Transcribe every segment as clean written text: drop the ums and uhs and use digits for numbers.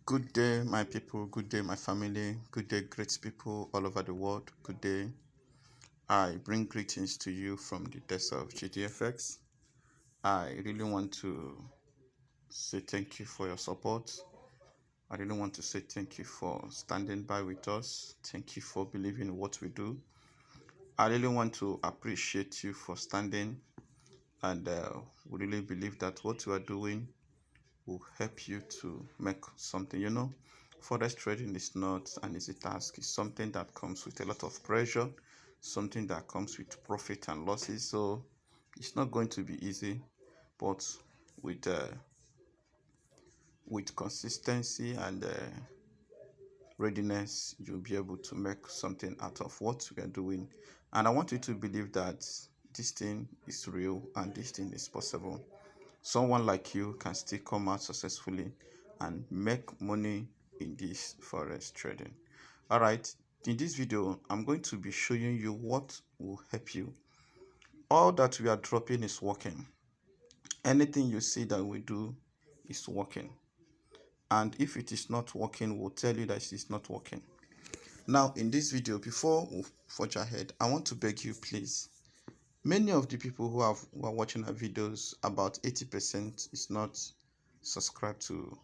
Good day, my people. Good day, my family. Good day, great people all over the world. Good day. I bring greetings to you from the desk of GDFX. I really want to say thank you for your support. I really want to say thank you for standing by with us. Thank you for believing in what we do. I really want to appreciate you for standing, and we really believe that what we are doing will help you to make something. Forex trading is not an easy task. It's something that comes with a lot of pressure, something that comes with profit and losses. So it's not going to be easy, but with uh, with consistency and readiness, you'll be able to make something out of what we are doing. And I want you to believe that this thing is real and this thing is possible. Someone like you can still come out successfully and make money in this forex trading. All right, in this video I'm going to be showing you what will help you. All that we are dropping is working. Anything you see that we do is working, and if it is not working, we'll tell you that it is not working. Now in this video, before we forge ahead, I want to beg you, please. Many of the people who are watching our videos, about 80% is not subscribed to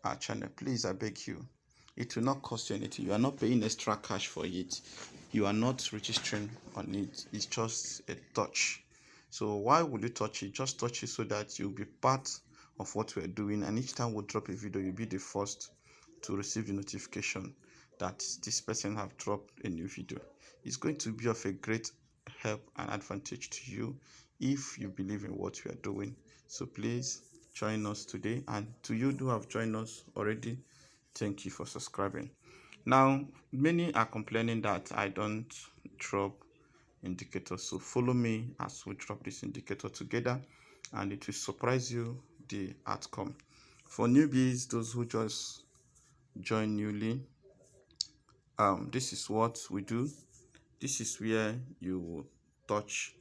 our channel. Please, I beg you, it will not cost you anything. You are not paying extra cash for it. You are not registering on it. It's just a touch. So why would you touch it? Just touch it so that you'll be part of what we're doing, and each time we drop a video, you'll be the first to receive the notification that this person have dropped a new video. It's going to be of a great help and advantage to you if you believe in what we are doing. So please join us today, and to you who have joined us already, thank you for subscribing. Now many are complaining that I don't drop indicators, so follow me as we drop this indicator together, and it will surprise you the outcome. For newbies, those who just join newly, this is what we do. This is where you will touch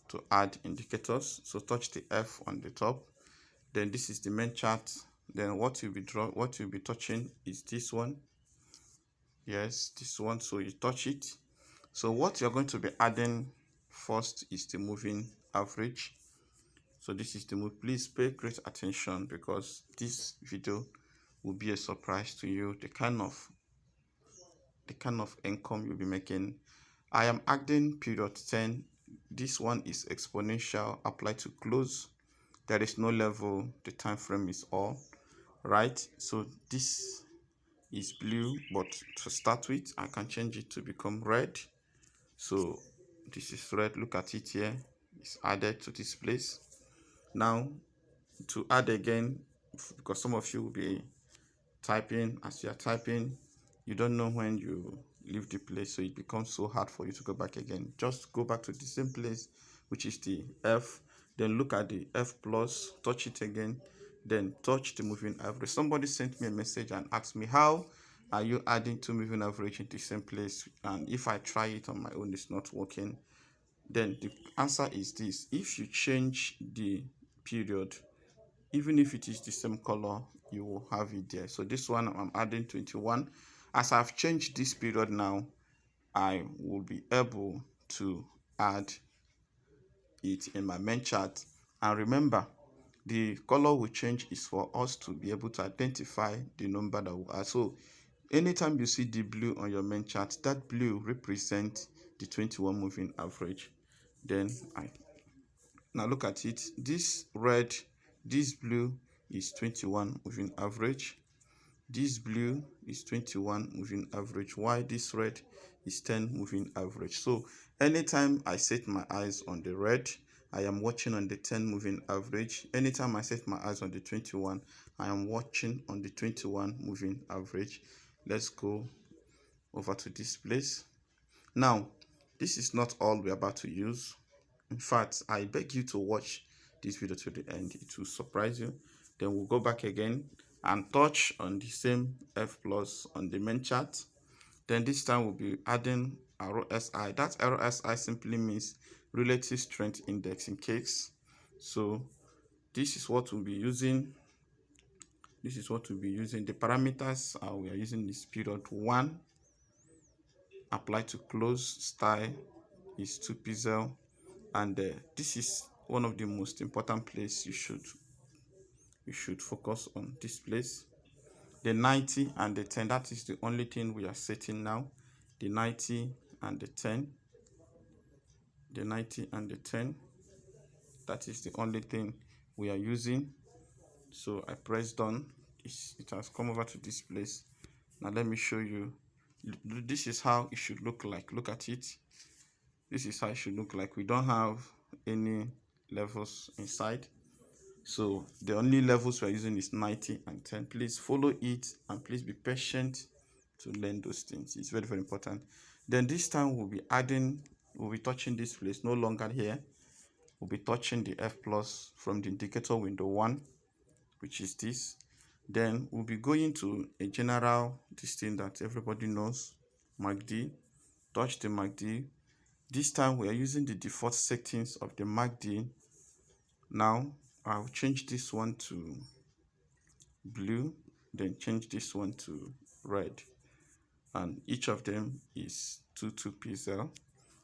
to add indicators. So touch the F on the top. Then this is the main chart. Then what you'll be touching is this one. Yes, this one. So you touch it. So what you're going to be adding first is the moving average. So this is the move. Please pay great attention, because this video will be a surprise to you. The kind of income you'll be making. I am adding period 10. This one is exponential, apply to close. There is no level, the time frame is all right. So this is blue, but to start with, I can change it to become red. So this is red. Look at it here. It's added to this place. Now to add again, because some of you will be typing, as you are typing, you don't know when you leave the place, so it becomes so hard for you to go back again. Just go back to the same place, which is the F. Then look at the F plus, touch it again, then touch the moving average. Somebody sent me a message and asked me, how are you adding two moving average in the same place, and if I try it on my own it's not working? Then the answer is this: if you change the period, even if it is the same color, you will have it there. So this one I'm adding 21. As I've changed this period now, I will be able to add it in my main chart. And remember, the color we change is for us to be able to identify the number that we are. So anytime you see the blue on your main chart, that blue represents the 21 moving average. Then now look at it. This red, this blue is 21 moving average. This blue is 21 moving average. Why this red is 10 moving average. So anytime I set my eyes on the red, I am watching on the 10 moving average. Anytime I set my eyes on the 21, I am watching on the 21 moving average. Let's go over to this place. Now, this is not all we're about to use. In fact, I beg you to watch this video to the end. It will surprise you. Then we'll go back again and touch on the same F plus on the main chart. Then this time we'll be adding RSI. That RSI simply means relative strength index in case. So this is what we'll be using. This is what we'll be using. The parameters we are using is period 1, apply to close, style is 2 pixel, and this is one of the most important place you should focus on, this place. The 90 and the 10, that is the only thing we are setting now. The 90 and the 10, the 90 and the 10, that is the only thing we are using. So I press done. It has come over to this place. Now let me show you. This is how it should look like. Look at it. This is how it should look like. We don't have any levels inside, so the only levels we're using is 90 and 10. Please follow it and please be patient to learn those things. It's very, very important. Then this time we'll be touching this place, no longer here. We'll be touching the F plus from the indicator window 1, which is this. Then we'll be going to a general, this thing that everybody knows, MACD. Touch the MACD. This time we are using the default settings of the MACD. Now I'll change this one to blue, then change this one to red, and each of them is 2 pixel.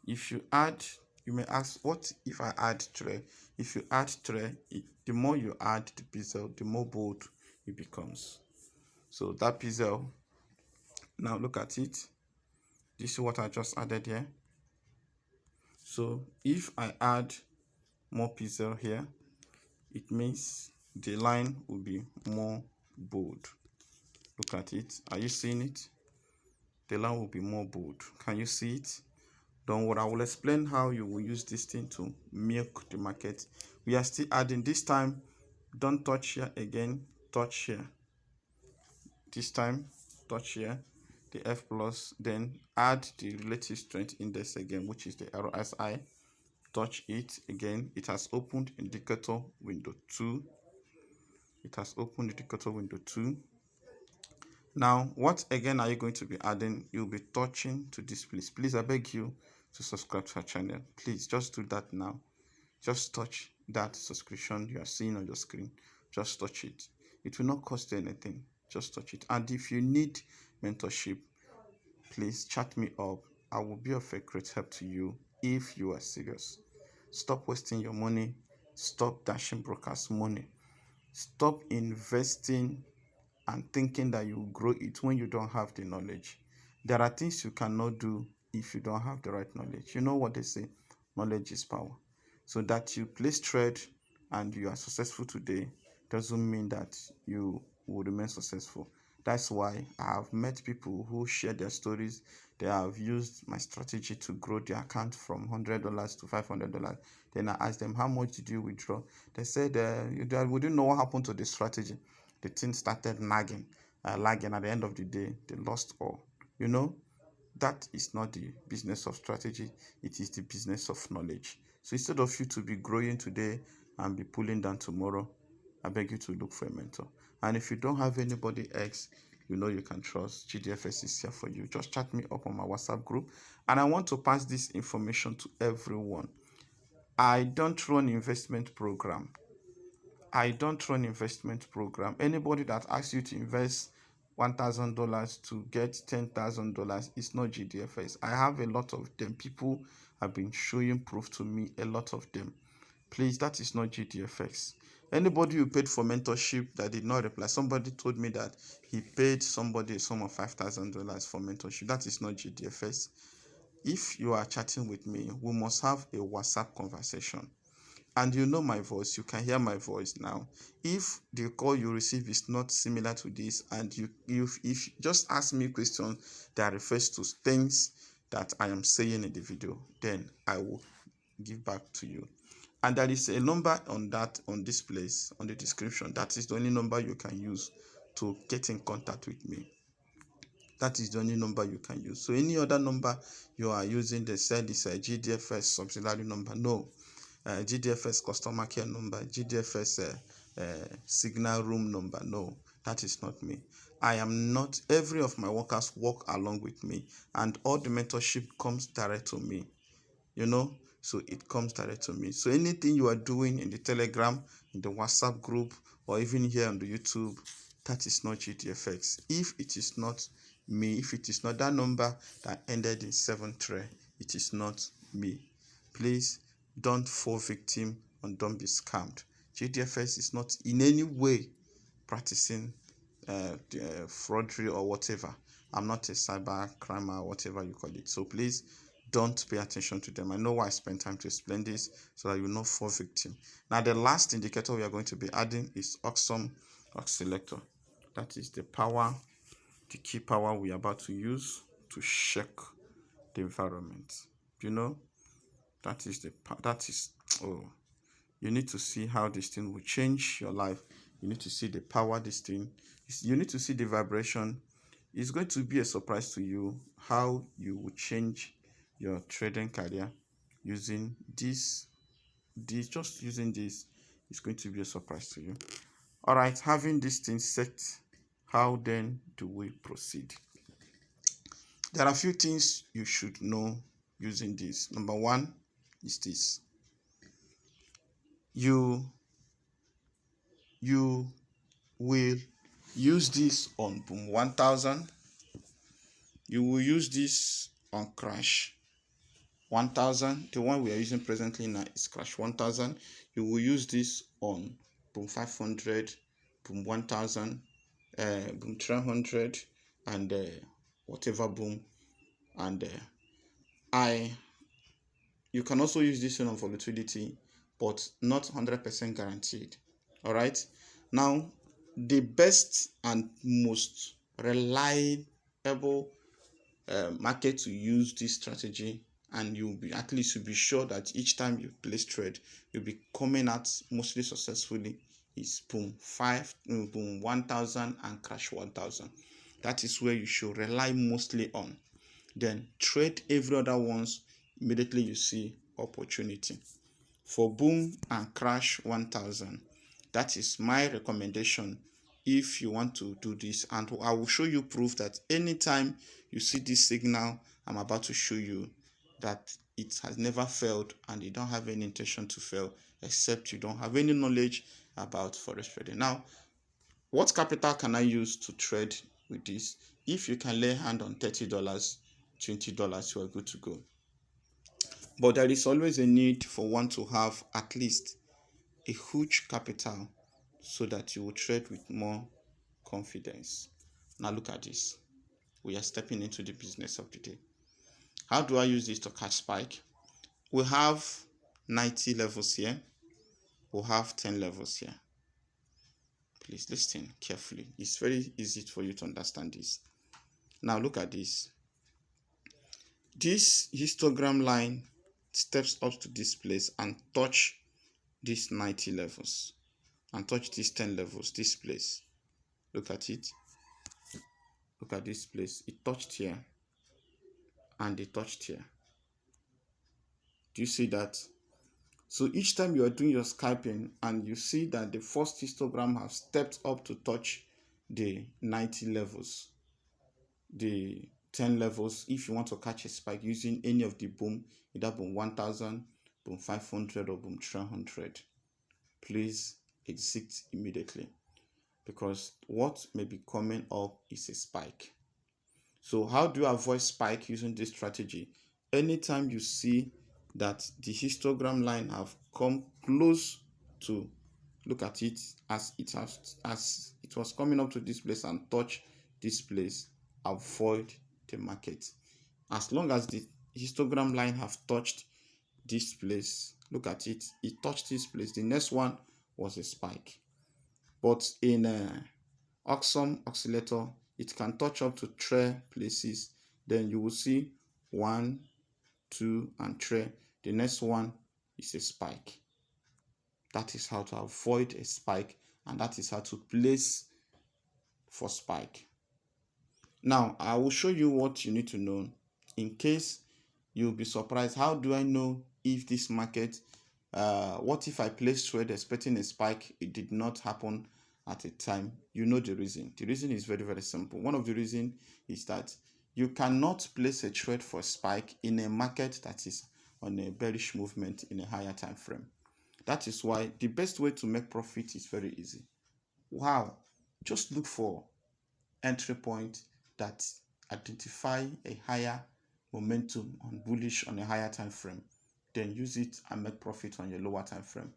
If you add, you may ask, what if I add tray? If you add tray, the more you add the pixel, the more bold it becomes. So that pixel, now look at it. This is what I just added here. So if I add more pixel here, it means the line will be more bold. Look at it. Are you seeing it? The line will be more bold. Can you see it? Don't worry, I will explain how you will use this thing to milk the market. We are still adding. This time, don't touch here again, touch here. This time, touch here, the F plus, then add the relative strength index again, which is the RSI. Touch it again. It has opened indicator window 2. It has opened indicator window 2. Now, what again are you going to be adding? You'll be touching to this place. Please, I beg you to subscribe to our channel. Please, just do that now. Just touch that subscription you are seeing on your screen. Just touch it. It will not cost you anything. Just touch it. And if you need mentorship, please chat me up. I will be of a great help to you if you are serious. Stop wasting your money. Stop dashing brokers' money. Stop investing and thinking that you will grow it when you don't have the knowledge. There are things you cannot do if you don't have the right knowledge. You know what they say, knowledge is power. So that you place trade and you are successful today doesn't mean that you will remain successful. That's why I have met people who share their stories. They have used my strategy to grow their account from $100 to $500. Then I asked them, how much did you withdraw? They said, we didn't know what happened to the strategy. The thing started lagging. At the end of the day, they lost all. You know, that is not the business of strategy. It is the business of knowledge. So instead of you to be growing today and be pulling down tomorrow, I beg you to look for a mentor. And if you don't have anybody else you know you can trust, GDFX is here for you. Just chat me up on my WhatsApp group. And I want to pass this information to everyone. I don't run investment program. Anybody that asks you to invest $1,000 to get $10,000 is not GDFX. I have a lot of them. People have been showing proof to me, a lot of them. Please, that is not GDFX. Anybody who paid for mentorship that did not reply, somebody told me that he paid somebody a sum of $5,000 for mentorship. That is not GDFX. If you are chatting with me, we must have a WhatsApp conversation. And you know my voice, you can hear my voice now. If the call you receive is not similar to this, and if you just ask me questions that refers to things that I am saying in the video, then I will give back to you. And there is a number on this place, on the description. That is the only number you can use to get in contact with me. That is the only number you can use. So any other number you are using, they said it's a GDFX subsidiary number. No. GDFX customer care number, GDFX signal room number. No, that is not me. I am not. Every of my workers work along with me, and all the mentorship comes direct to me. You know, so it comes direct to me. So anything you are doing in the Telegram, in the WhatsApp group, or even here on the YouTube, that is not GDFX. If it is not me, if it is not that number that ended in 73, it is not me. Please don't fall victim and don't be scammed. GDFX is not in any way practicing fraudery or whatever. I'm not a cyber crime or whatever you call it. So please don't pay attention to them. I know why I spent time to explain this so that you not fall victim. Now the last indicator we are going to be adding is awesome oscillator. That is the key power we are about to use to check the environment. You need to see how this thing will change your life. You need to see the power this thing. You need to see the vibration. It's going to be a surprise to you how you will change your trading career using this. Just using this is going to be a surprise to you. All right, having this thing set, how then do we proceed? There are a few things you should know using this. Number one is this. You will use this on boom 1000. You will use this on crash 1000. The one we are using presently now is crash 1000. You will use this on boom 500, boom 1000, boom 300, and whatever boom. And you can also use this one on volatility, but not 100% guaranteed. All right. Now, the best and most reliable market to use this strategy, and you'll be at least be sure that each time you place trade, you'll be coming out mostly successfully, is boom 1000 and crash 1000. That is where you should rely mostly on. Then trade every other ones immediately you see opportunity. For boom and crash 1000, that is my recommendation if you want to do this, and I will show you proof that anytime you see this signal I'm about to show you, that it has never failed and you don't have any intention to fail, except you don't have any knowledge about forex trading. Now, what capital can I use to trade with this? If you can lay hand on $30, $20, you are good to go. But there is always a need for one to have at least a huge capital so that you will trade with more confidence. Now look at this. We are stepping into the business of the day. How do I use this to catch spike? We have 90 levels here. We'll have 10 levels here. Please listen carefully. It's very easy for you to understand this. Now look at this. This histogram line steps up to this place and touch these 90 levels and touch these 10 levels, this place. Look at it. Look at this place. It touched here and it touched here. Do you see that? So each time you are doing your scalping and you see that the first histogram has stepped up to touch the 90 levels, the 10 levels, if you want to catch a spike using any of the boom, either boom 1000, boom 500, or boom 300, please exit immediately, because what may be coming up is a spike. So how do you avoid spike using this strategy? Anytime you see that the histogram line have come close to, look at it, as it was coming up to this place and touch this place, avoid the market. As long as the histogram line have touched this place, look at it, it touched this place, the next one was a spike. But in awesome oscillator, it can touch up to 3 places. Then you will see 1, 2, and 3. The next one is a spike. That is how to avoid a spike, and that is how to place for spike. Now, I will show you what you need to know in case you'll be surprised. How do I know if this market, what if I place trade expecting a spike, it did not happen at a time? You know the reason. The reason is very, very simple. One of the reasons is that you cannot place a trade for a spike in a market that is on a bearish movement in a higher time frame. That is why the best way to make profit is very easy. Wow. just look for entry point that identify a higher momentum on bullish on a higher time frame, then use it and make profit on your lower time frame.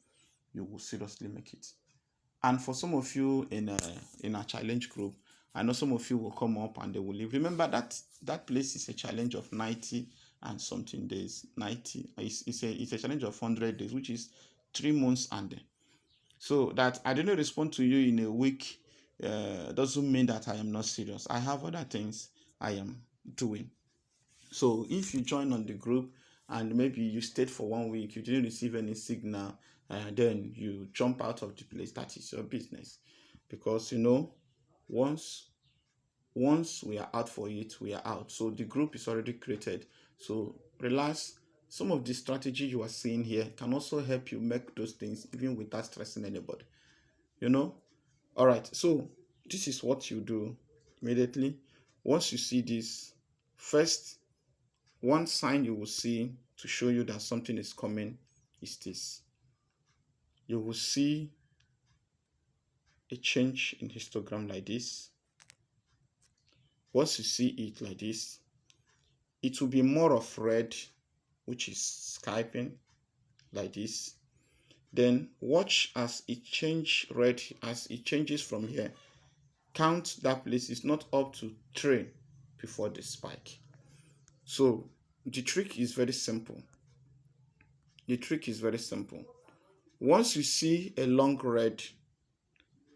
You will seriously make it. And for some of you in a challenge group, I know some of you will come up and they will leave. Remember that that place is a challenge of 90 and something days. 90 it's a challenge of 100 days, which is 3 months. And so that I didn't respond to you in a week doesn't mean that I am not serious. I have other things I am doing. So if you join on the group and maybe you stayed for 1 week, you didn't receive any signal, then you jump out of the place, that is your business. Because once we are out for it, we are out. So the group is already created. So relax. Some of the strategy you are seeing here can also help you make those things even without stressing anybody. All right. So this is what you do immediately. Once you see this, first, one sign you will see to show you that something is coming is this. You will see a change in histogram like this. Once you see it like this, it will be more of red, which is scalping like this. Then watch as it change red, as it changes from here. Count that place is not up to 3 before the spike. So the trick is very simple. Once you see a long red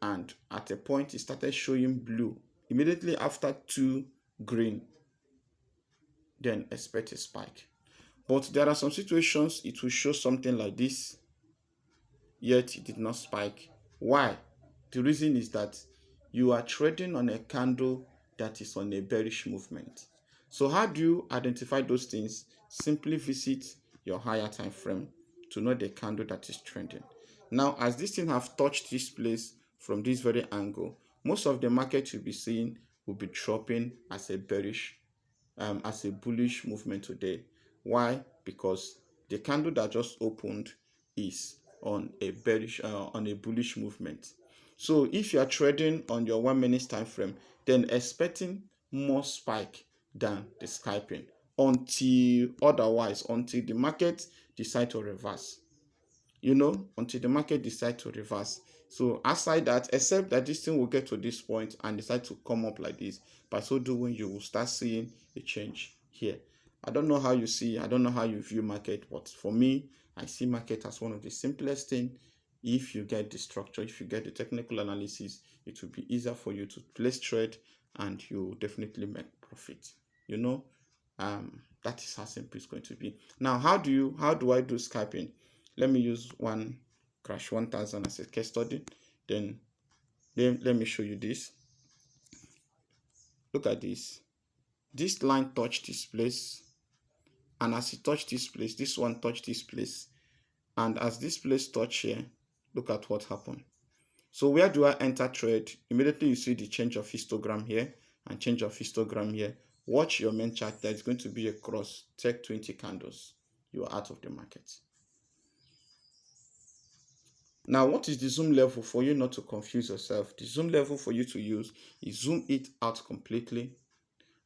and at a point it started showing blue, immediately after 2 green, then expect a spike. But there are some situations it will show something like this, yet it did not spike. Why? The reason is that you are trading on a candle that is on a bearish movement. So how do you identify those things? Simply visit your higher time frame to know the candle that is trending. Now, as this thing have touched this place from this very angle, most of the market you'll be seeing will be dropping as a bearish, as a bullish movement today. Why? Because the candle that just opened is on a bullish movement. So if you are trading on your 1 minute time frame, then expecting more spike than the scalping until the market decide to reverse. Until the market decide to reverse. So aside that, except that this thing will get to this point and decide to come up like this, by so doing you will start seeing a change here. I don't know how you view market, but for me, I see market as one of the simplest thing. If you get the structure, if you get the technical analysis, it will be easier for you to place trade and you definitely make profit. That is how simple it's going to be. Now, how do I do scalping? Let me use one crash 1000 as a case study. Then let me show you this. Look at this. This line touched this place, and as it touched this place, this one touched this place, and as this place touched here, look at what happened. So where do I enter trade? Immediately you see the change of histogram here and change of histogram here. Watch your main chart. There is going to be a cross. Take 20 candles. You are out of the market. Now, what is the zoom level for you not to confuse yourself? The zoom level for you to use is zoom it out completely.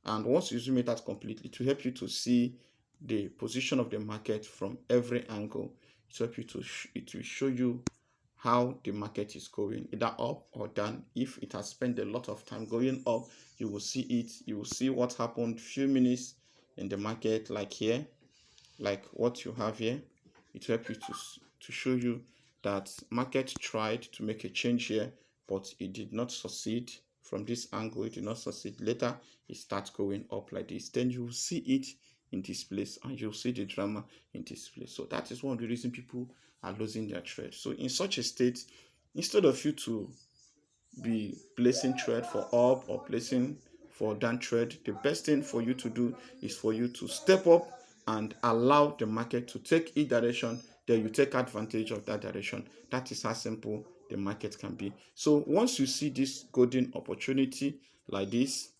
And once you zoom it out completely, to help you to see the position of the market from every angle, it will show you how the market is going, either up or down. If it has spent a lot of time going up, you will see it. You will see what happened few minutes in the market, like here, like what you have here. It will help you to show you that market tried to make a change here, but it did not succeed. From this angle, it did not succeed. Later, it starts going up like this. Then you will see it in this place, and you'll see the drama in this place. So that is one of the reasons people are losing their trade. So in such a state, instead of you to be placing trade for up or placing for down trade, the best thing for you to do is for you to step up and allow the market to take each direction, then you take advantage of that direction. That is how simple the market can be. So once you see this golden opportunity like this,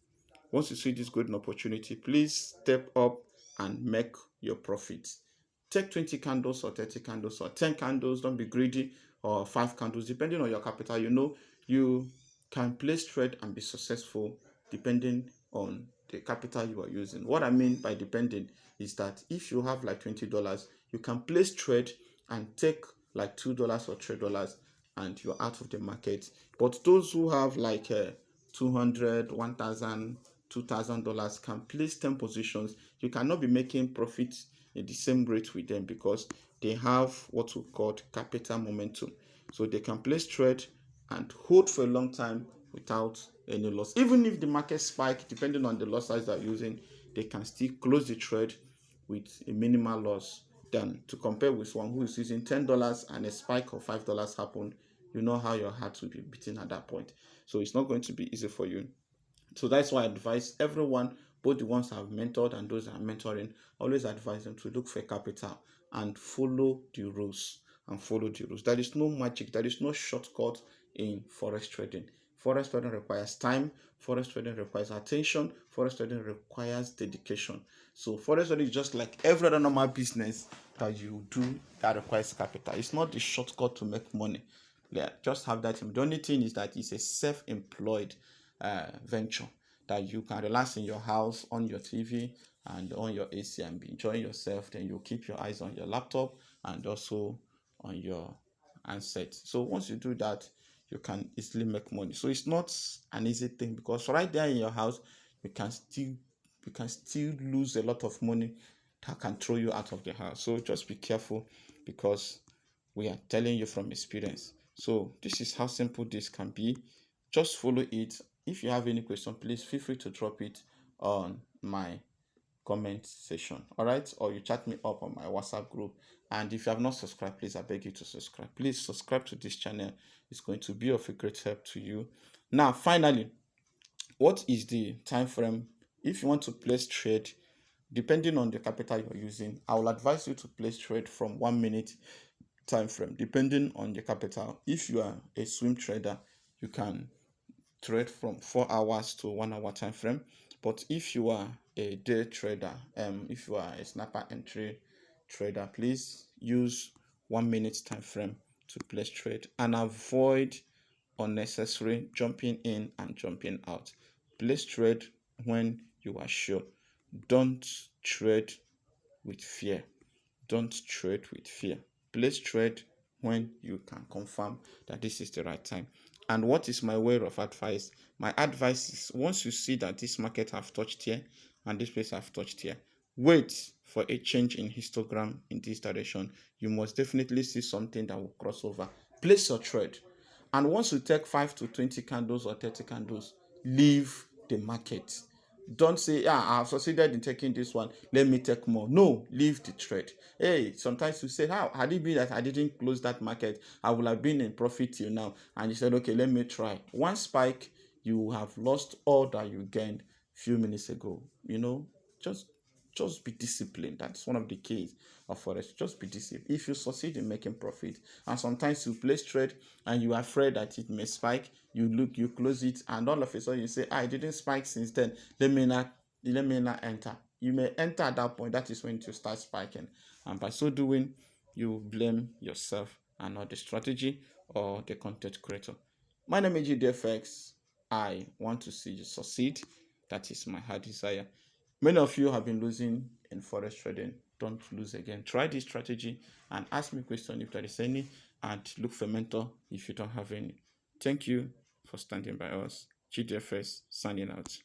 please step up and make your profits. Take 20 candles or 30 candles or 10 candles. Don't be greedy, or 5 candles, depending on your capital. You can place trade and be successful depending on the capital you are using. What I mean by depending is that if you have like $20, you can place trade and take like $2 or $3 and you're out of the market. But those who have like 200, 1,000, $2,000 can place 10 positions. You cannot be making profit in the same rate with them because they have what we call capital momentum. So they can place trade and hold for a long time without any loss. Even if the market spike, depending on the loss size they're using, they can still close the trade with a minimal loss than to compare with one who is using $10 and a spike of $5 happened. You know how your heart will be beating at that point. So it's not going to be easy for you. So that's why I advise everyone, both the ones I've mentored and those I'm mentoring, always advise them to look for capital and follow the rules. There is no magic, there is no shortcut in forex trading. Forex trading requires time, forex trading requires attention, forex trading requires dedication. So forex trading is just like every other normal business that you do that requires capital. It's not the shortcut to make money. Yeah, just have that. The only thing is that it's a self-employed venture that you can relax in your house on your TV and on your AC and be enjoying yourself. Then you keep your eyes on your laptop and also on your handset. So once you do that, you can easily make money. So it's not an easy thing because right there in your house, you can still lose a lot of money that can throw you out of the house. So just be careful because we are telling you from experience. So this is how simple this can be. Just follow it. If you have any question, please feel free to drop it on my comment section. All right, or you chat me up on my WhatsApp group. And if you have not subscribed, please, I beg you to subscribe. Please subscribe to this channel. It's going to be of a great help to you. Now finally, what is the time frame if you want to place trade? Depending on the capital you're using, I will advise you to place trade from 1 minute time frame depending on the capital. If you are a swing trader, you can trade from 4 hours to 1 hour time frame. But if you are a day trader, if you are a snapper entry trader, please use 1 minute time frame to place trade and avoid unnecessary jumping in and jumping out. Place trade when you are sure. Don't trade with fear. Don't trade with fear. Place trade when you can confirm that this is the right time. And what is my way of advice? My advice is once you see that this market have touched here and this place have touched here, wait for a change in histogram in this direction. You must definitely see something that will cross over. Place your trade. And once you take 5 to 20 candles or 30 candles, leave the market. Don't say, yeah, I've succeeded in taking this one, let me take more. No, leave the trade. Hey, sometimes you say, how had it been that I didn't close that market, I would have been in profit till now. And you said, okay, let me try. One spike, you have lost all that you gained few minutes ago. Just just be disciplined. That's one of the keys of forex. Just be disciplined. If you succeed in making profit, and sometimes you place trade and you are afraid that it may spike, you close it, and all of a sudden you say, I didn't spike since then. Let me not enter. You may enter at that point. That is when you start spiking, and by so doing, you blame yourself and not the strategy or the content creator. My name is GDFX. I want to see you succeed. That is my heart desire. Many of you have been losing in forex trading. Don't lose again. Try this strategy and ask me a question if there is any, and look for a mentor if you don't have any. Thank you for standing by us. GDFS signing out.